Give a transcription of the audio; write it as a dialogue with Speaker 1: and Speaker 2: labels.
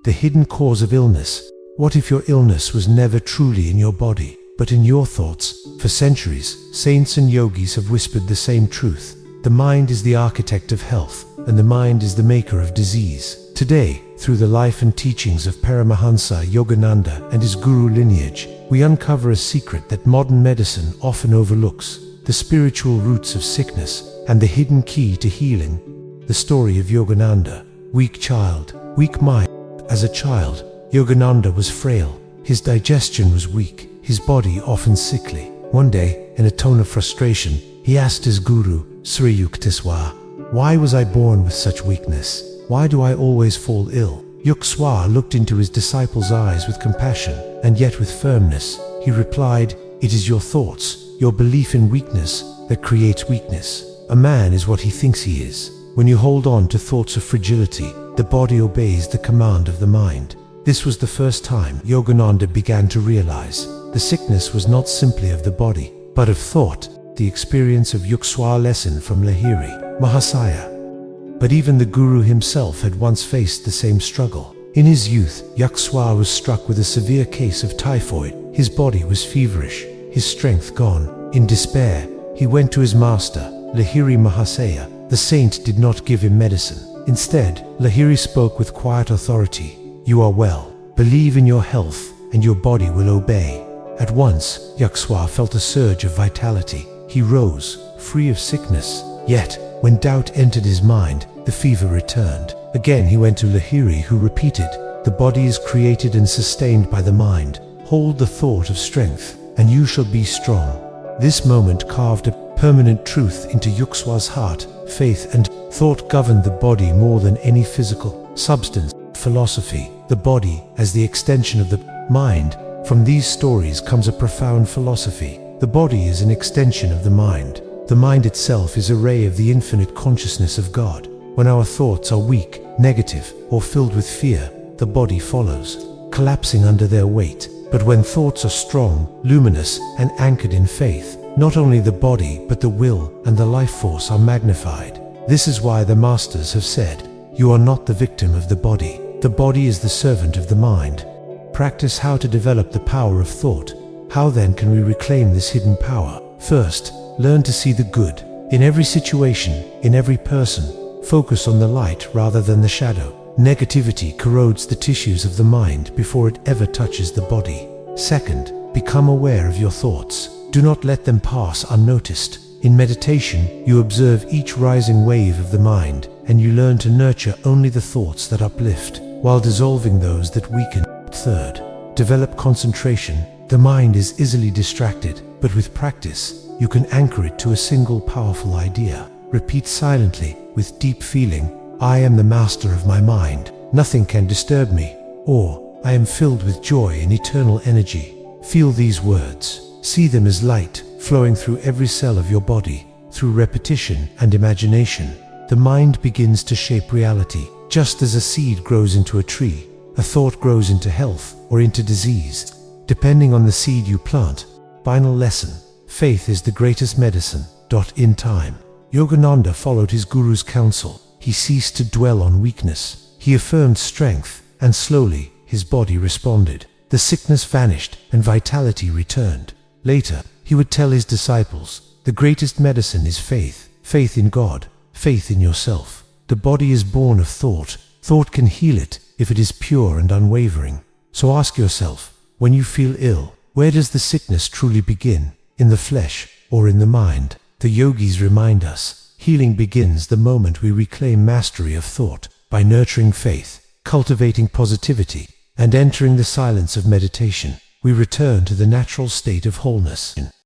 Speaker 1: The hidden cause of illness. What if your illness was never truly in your body, but in your thoughts? For centuries, saints and yogis have whispered the same truth. The mind is the architect of health, and the mind is the maker of disease. Today, through the life and teachings of Paramahansa Yogananda and his guru lineage, we uncover a secret that modern medicine often overlooks: the spiritual roots of sickness and the hidden key to healing. The story of Yogananda. Weak child, weak mind. As a child, Yogananda was frail. His digestion was weak, his body often sickly. One day, in a tone of frustration, he asked his guru, Sri Yukteswar, "Why was I born with such weakness? Why do I always fall ill?" Yukteswar looked into his disciple's eyes with compassion, and yet with firmness. He replied, "It is your thoughts, your belief in weakness, that creates weakness. A man is what he thinks he is. When you hold on to thoughts of fragility, the body obeys the command of the mind." This was the first time Yogananda began to realize the sickness was not simply of the body, but of thought. The experience of Yukteswar lesson from Lahiri Mahasaya. But even the guru himself had once faced the same struggle. In his youth, Yukteswar was struck with a severe case of typhoid. His body was feverish, his strength gone. In despair, he went to his master, Lahiri Mahasaya. The saint did not give him medicine. Instead, Lahiri spoke with quiet authority. "You are well. Believe in your health, and your body will obey." At once, Yukteswar felt a surge of vitality. He rose, free of sickness. Yet, when doubt entered his mind, the fever returned. Again he went to Lahiri, who repeated, "The body is created and sustained by the mind. Hold the thought of strength, and you shall be strong." This moment carved a permanent truth into Yukteswar's heart. Faith and thought governed the body more than any physical substance. Philosophy. The body as the extension of the mind. From these stories comes a profound philosophy. The body is an extension of the mind. The mind itself is a ray of the infinite consciousness of God. When our thoughts are weak, negative, or filled with fear, the body follows, collapsing under their weight. But when thoughts are strong, luminous, and anchored in faith, not only the body but the will and the life force are magnified. This is why the masters have said, "You are not the victim of the body. The body is the servant of the mind." Practice how to develop the power of thought. How then can we reclaim this hidden power? First, learn to see the good in every situation, in every person. Focus on the light rather than the shadow. Negativity corrodes the tissues of the mind before it ever touches the body. Second, become aware of your thoughts. Do not let them pass unnoticed. In meditation, you observe each rising wave of the mind, and you learn to nurture only the thoughts that uplift, while dissolving those that weaken. Third, develop concentration. The mind is easily distracted, but with practice, you can anchor it to a single powerful idea. Repeat silently, with deep feeling, "I am the master of my mind. Nothing can disturb me." Or, "I am filled with joy and eternal energy." Feel these words. See them as light, flowing through every cell of your body. Through repetition and imagination, the mind begins to shape reality. Just as a seed grows into a tree, a thought grows into health or into disease, depending on the seed you plant. Final lesson. Faith is the greatest medicine. In time, Yogananda followed his guru's counsel. He ceased to dwell on weakness. He affirmed strength, and slowly his body responded. The sickness vanished and vitality returned. Later, he would tell his disciples, "The greatest medicine is faith. Faith in God, faith in yourself. The body is born of thought. Thought can heal it if it is pure and unwavering." So ask yourself, when you feel ill, where does the sickness truly begin? In the flesh or in the mind? The yogis remind us, healing begins the moment we reclaim mastery of thought. By nurturing faith, cultivating positivity, and entering the silence of meditation, we return to the natural state of wholeness.